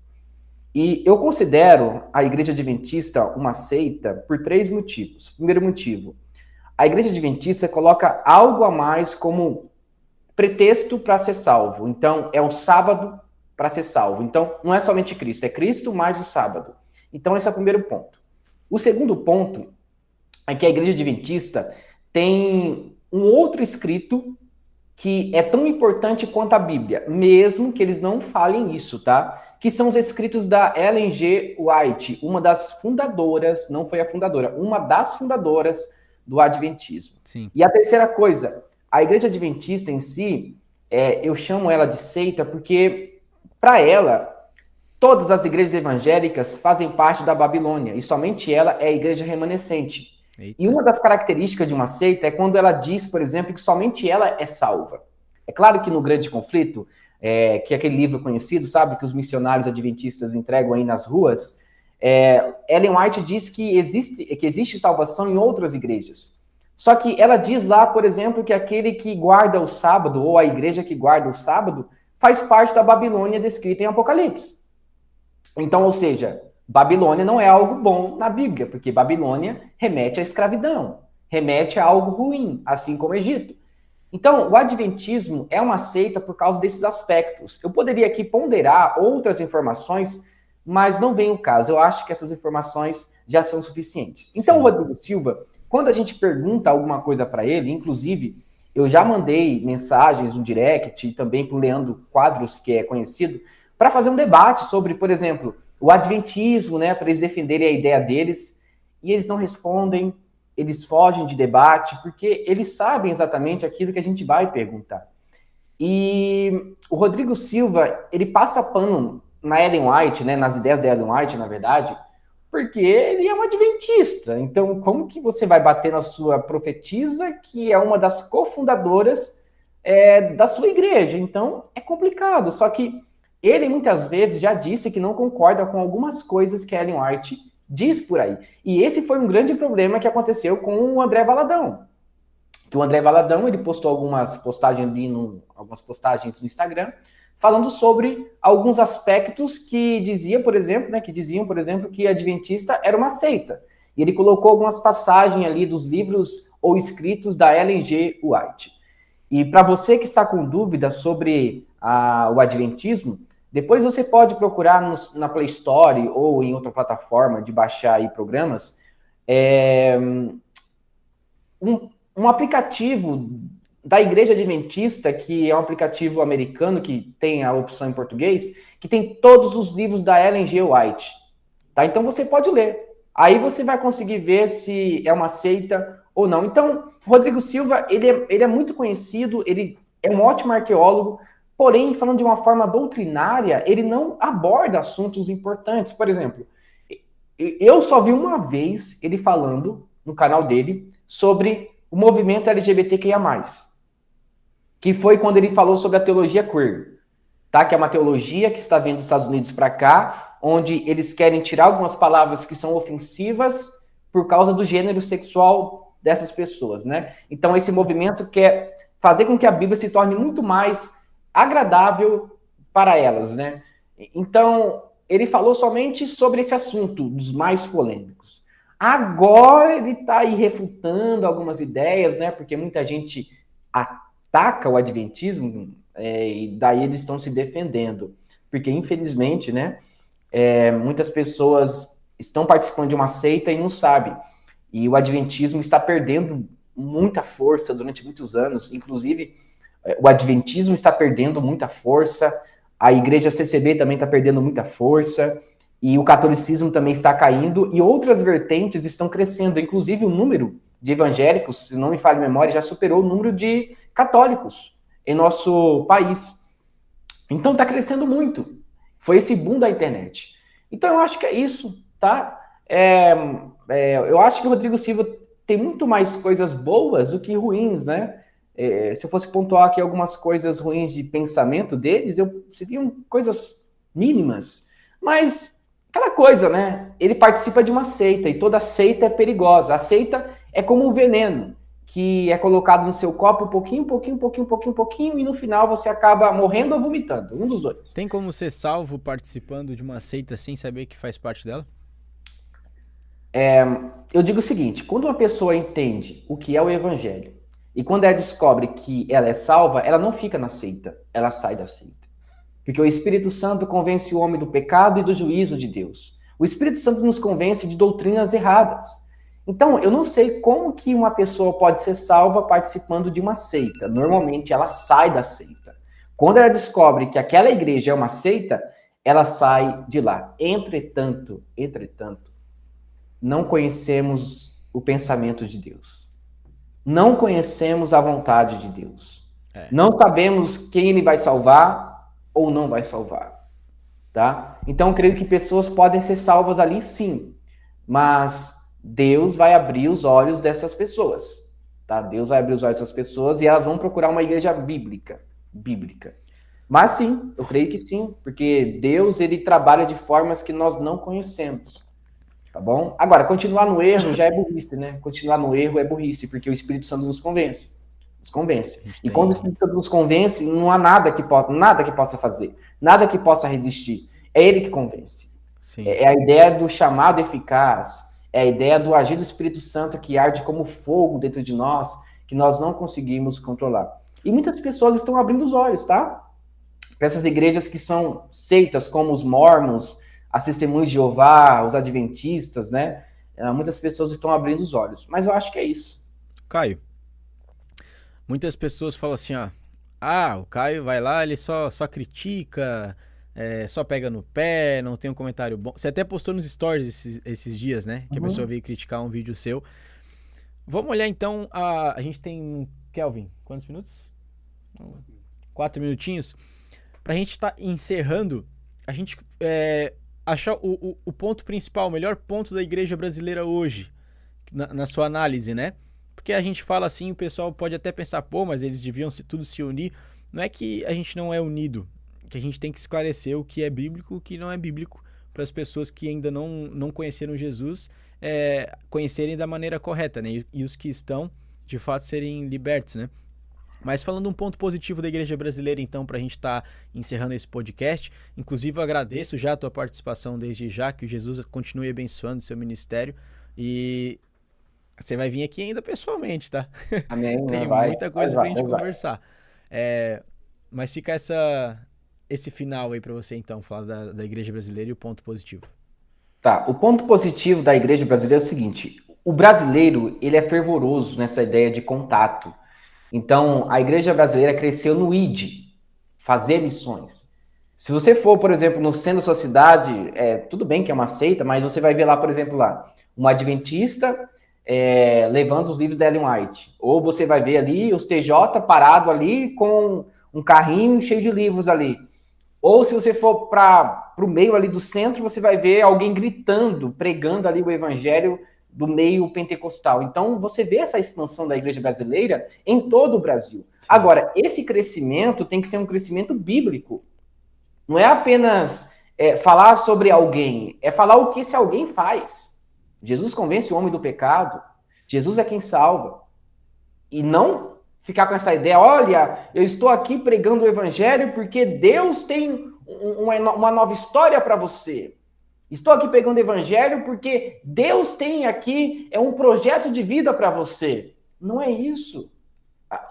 E eu considero a Igreja Adventista uma seita por 3 motivos. Primeiro motivo, a Igreja Adventista coloca algo a mais como pretexto para ser salvo. Então, é o sábado para ser salvo. Então, não é somente Cristo, é Cristo mais o sábado. Então, esse é o primeiro ponto. O segundo ponto é que a Igreja Adventista tem um outro escrito que é tão importante quanto a Bíblia, mesmo que eles não falem isso, tá? Que são os escritos da Ellen G. White, uma das fundadoras, não foi a fundadora, uma das fundadoras do Adventismo. Sim. E a terceira coisa, a Igreja Adventista em si, eu chamo ela de seita porque, para ela, todas as igrejas evangélicas fazem parte da Babilônia e somente ela é a igreja remanescente. Eita. E uma das características de uma seita é quando ela diz, por exemplo, que somente ela é salva. É claro que no Grande Conflito, que é aquele livro conhecido, sabe, que os missionários adventistas entregam aí nas ruas, Ellen White diz que existe salvação em outras igrejas. Só que ela diz lá, por exemplo, que aquele que guarda o sábado, ou a igreja que guarda o sábado, faz parte da Babilônia descrita em Apocalipse. Então, ou seja, Babilônia não é algo bom na Bíblia, porque Babilônia remete à escravidão, remete a algo ruim, assim como o Egito. Então, o Adventismo é uma seita por causa desses aspectos. Eu poderia aqui ponderar outras informações, mas não vem o caso. Eu acho que essas informações já são suficientes. Então, o Rodrigo Silva, quando a gente pergunta alguma coisa para ele, inclusive, eu já mandei mensagens no direct e também para o Leandro Quadros, que é conhecido, para fazer um debate sobre, por exemplo, o adventismo, né, para eles defenderem a ideia deles, e eles não respondem, eles fogem de debate, porque eles sabem exatamente aquilo que a gente vai perguntar. E o Rodrigo Silva, ele passa pano na Ellen White, né, nas ideias da Ellen White, na verdade, porque ele é um adventista. Então, como que você vai bater na sua profetisa, que é uma das cofundadoras da sua igreja? Então, é complicado. Só que ele, muitas vezes, já disse que não concorda com algumas coisas que a Ellen White diz por aí. E esse foi um grande problema que aconteceu com o André Valadão. Que o André Valadão, ele postou algumas postagens no Instagram, falando sobre alguns aspectos que diziam, por exemplo, que adventista era uma seita. E ele colocou algumas passagens ali dos livros ou escritos da Ellen G. White. E para você que está com dúvida sobre o adventismo, depois você pode procurar na Play Store ou em outra plataforma de baixar aí programas, um aplicativo da Igreja Adventista, que é um aplicativo americano que tem a opção em português, que tem todos os livros da Ellen G. White. Tá? Então você pode ler. Aí você vai conseguir ver se é uma seita ou não. Então, Rodrigo Silva, ele é muito conhecido, ele é um ótimo arqueólogo, porém, falando de uma forma doutrinária, ele não aborda assuntos importantes. Por exemplo, eu só vi uma vez ele falando no canal dele sobre o movimento LGBTQIA+, que foi quando ele falou sobre a teologia queer, tá? Que é uma teologia que está vindo dos Estados Unidos para cá, onde eles querem tirar algumas palavras que são ofensivas por causa do gênero sexual dessas pessoas, né? Então, esse movimento quer fazer com que a Bíblia se torne muito mais agradável para elas, né? Então, ele falou somente sobre esse assunto, dos mais polêmicos. Agora ele está aí refutando algumas ideias, né? Porque muita gente ataca o adventismo e daí eles estão se defendendo. Porque, infelizmente, né? Muitas pessoas estão participando de uma seita e não sabem. E o adventismo está perdendo muita força durante muitos anos. Inclusive, o adventismo está perdendo muita força. A igreja CCB também está perdendo muita força. E o catolicismo também está caindo. E outras vertentes estão crescendo. Inclusive, o número de evangélicos, se não me falha a memória, já superou o número de católicos em nosso país. Então, está crescendo muito. Foi esse boom da internet. Então, eu acho que é isso, tá? Eu acho que o Rodrigo Silva tem muito mais coisas boas do que ruins, né? Se eu fosse pontuar aqui algumas coisas ruins de pensamento deles, seriam coisas mínimas. Mas, aquela coisa, né? Ele participa de uma seita e toda seita é perigosa. A seita é como um veneno que é colocado no seu copo um pouquinho, e no final você acaba morrendo ou vomitando, um dos dois. Tem como ser salvo participando de uma seita sem saber que faz parte dela? Eu digo o seguinte, quando uma pessoa entende o que é o evangelho, e quando ela descobre que ela é salva, ela não fica na seita, ela sai da seita. Porque o Espírito Santo convence o homem do pecado e do juízo de Deus. O Espírito Santo nos convence de doutrinas erradas. Então, eu não sei como que uma pessoa pode ser salva participando de uma seita. Normalmente, ela sai da seita. Quando ela descobre que aquela igreja é uma seita, ela sai de lá. Entretanto, não conhecemos o pensamento de Deus. Não conhecemos a vontade de Deus. Não sabemos quem ele vai salvar ou não vai salvar. Tá? Então, eu creio que pessoas podem ser salvas ali, sim. Mas Deus vai abrir os olhos dessas pessoas. Tá? Deus vai abrir os olhos dessas pessoas e elas vão procurar uma igreja bíblica. Mas sim, eu creio que sim. Porque Deus, ele trabalha de formas que nós não conhecemos. Tá bom? Agora, continuar no erro já é burrice, né? Continuar no erro é burrice, porque o Espírito Santo nos convence. E quando o Espírito Santo nos convence, não há nada que possa fazer, nada que possa resistir. É ele que convence. Sim. É a ideia do chamado eficaz, é a ideia do agir do Espírito Santo que arde como fogo dentro de nós, que nós não conseguimos controlar. E muitas pessoas estão abrindo os olhos, tá? Para essas igrejas que são seitas, como os mormons, as Testemunhas de Jeová, os adventistas, né? Muitas pessoas estão abrindo os olhos. Mas eu acho que é isso. Caio, muitas pessoas falam assim, o Caio vai lá, ele só critica, só pega no pé, não tem um comentário bom. Você até postou nos stories esses dias, né? Que a pessoa veio criticar um vídeo seu. Vamos olhar então, a gente tem, Kelvin, quantos minutos? 4 minutinhos. Pra gente estar encerrando, a gente achar o ponto principal, o melhor ponto da igreja brasileira hoje, na sua análise, né? Porque a gente fala assim, o pessoal pode até pensar, pô, mas eles deviam tudo se unir. Não é que a gente não é unido, que a gente tem que esclarecer o que é bíblico e o que não é bíblico para as pessoas que ainda não conheceram Jesus conhecerem da maneira correta, né? E os que estão, de fato, serem libertos, né? Mas falando um ponto positivo da igreja brasileira, então, para a gente estar encerrando esse podcast, inclusive eu agradeço já a tua participação desde já, que o Jesus continue abençoando seu ministério e você vai vir aqui ainda pessoalmente, tá? Amém, Tem vai. muita coisa pra gente conversar. Mas fica esse final aí pra você, então, falar da igreja brasileira e o ponto positivo. Tá, o ponto positivo da igreja brasileira é o seguinte, o brasileiro, ele é fervoroso nessa ideia de contato. Então, a igreja brasileira cresceu no ID, fazer missões. Se você for, por exemplo, no centro da sua cidade, tudo bem que é uma seita, mas você vai ver lá, por exemplo, um adventista levando os livros da Ellen White. Ou você vai ver ali os TJ parado ali com um carrinho cheio de livros ali. Ou se você for para o meio ali do centro, você vai ver alguém gritando, pregando ali o evangelho do meio pentecostal. Então, você vê essa expansão da igreja brasileira em todo o Brasil. Sim. Agora, esse crescimento tem que ser um crescimento bíblico. Não é apenas falar sobre alguém, é falar o que esse alguém faz. Jesus convence o homem do pecado. Jesus é quem salva. E não ficar com essa ideia, olha, eu estou aqui pregando o evangelho porque Deus tem uma nova história para você. Estou aqui pregando o evangelho porque Deus tem aqui um projeto de vida para você. Não é isso.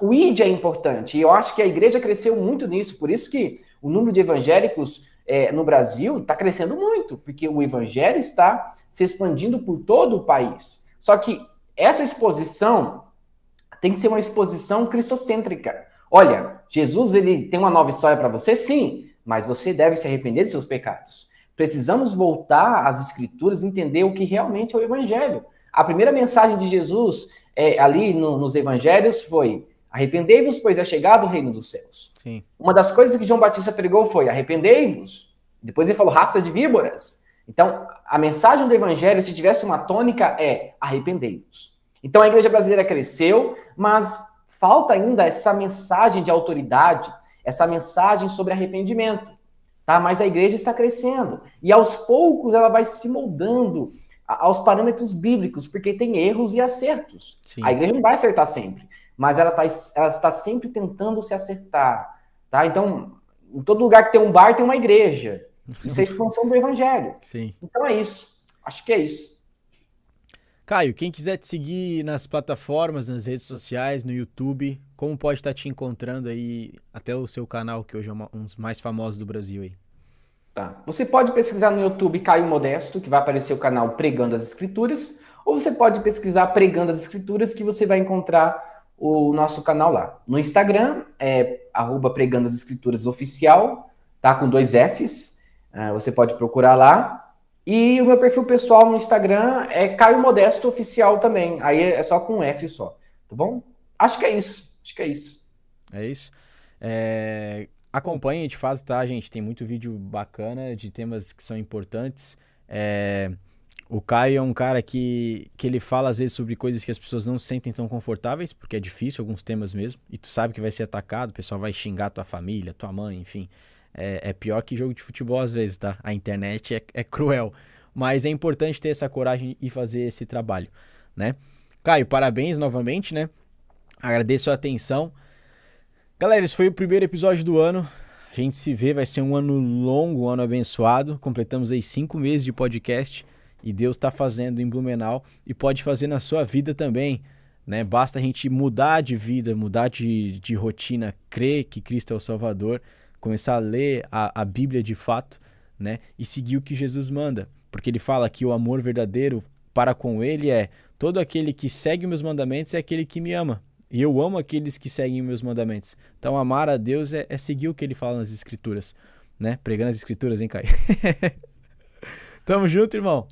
O ID é importante. E eu acho que a igreja cresceu muito nisso. Por isso que o número de evangélicos no Brasil está crescendo muito. Porque o evangelho está se expandindo por todo o país. Só que essa exposição tem que ser uma exposição cristocêntrica. Olha, Jesus ele tem uma nova história para você? Sim. Mas você deve se arrepender de seus pecados. Precisamos voltar às Escrituras e entender o que realmente é o Evangelho. A primeira mensagem de Jesus ali nos Evangelhos foi: arrependei-vos, pois é chegado o reino dos céus. Sim. Uma das coisas que João Batista pregou foi: arrependei-vos. Depois ele falou: raça de víboras. Então, a mensagem do Evangelho, se tivesse uma tônica, é: arrependei-vos. Então, a igreja brasileira cresceu, mas falta ainda essa mensagem de autoridade, essa mensagem sobre arrependimento. Tá? Mas a igreja está crescendo. E aos poucos ela vai se moldando aos parâmetros bíblicos, porque tem erros e acertos. Sim. A igreja não vai acertar sempre, mas ela está sempre tentando se acertar. Tá? Então, em todo lugar que tem um bar, tem uma igreja. Isso é a expansão do evangelho. Sim. Então é isso. Acho que é isso. Caio, quem quiser te seguir nas plataformas, nas redes sociais, no YouTube, como pode estar te encontrando aí, até o seu canal, que hoje é um dos mais famosos do Brasil aí? Tá. Você pode pesquisar no YouTube Caio Modesto, que vai aparecer o canal Pregando as Escrituras, ou você pode pesquisar Pregando as Escrituras, que você vai encontrar o nosso canal lá. No Instagram é @Pregando as Escrituras Oficial, tá? Com 2 Fs. Você pode procurar lá. E o meu perfil pessoal no Instagram é Caio Modesto Oficial também. Aí é só com um F só, tá bom? Acho que é isso. É isso. Acompanhe de fato, tá, gente? Tem muito vídeo bacana de temas que são importantes. O Caio é um cara que ele fala às vezes sobre coisas que as pessoas não se sentem tão confortáveis, porque é difícil alguns temas mesmo. E tu sabe que vai ser atacado, o pessoal vai xingar tua família, tua mãe, enfim. É pior que jogo de futebol às vezes, tá? A internet é cruel. Mas é importante ter essa coragem e fazer esse trabalho, né? Caio, parabéns novamente, né? Agradeço a atenção. Galera, esse foi o primeiro episódio do ano. A gente se vê, vai ser um ano longo, um ano abençoado. Completamos aí 5 meses de podcast e Deus está fazendo em Blumenau e pode fazer na sua vida também, né? Basta a gente mudar de vida, mudar de rotina, crer que Cristo é o Salvador, começar a ler a Bíblia de fato, né? E seguir o que Jesus manda. Porque ele fala que o amor verdadeiro para com ele é: todo aquele que segue meus mandamentos é aquele que me ama. E eu amo aqueles que seguem meus mandamentos. Então, amar a Deus é seguir o que ele fala nas Escrituras, né? Pregando as escrituras, hein, Caio? Tamo junto, irmão.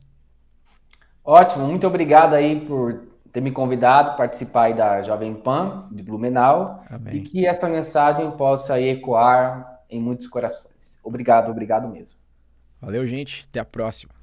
Ótimo, muito obrigado aí por ter me convidado a participar aí da Jovem Pan de Blumenau e Amém. que essa mensagem possa aí ecoar em muitos corações. Obrigado, obrigado mesmo. Valeu, gente. Até a próxima.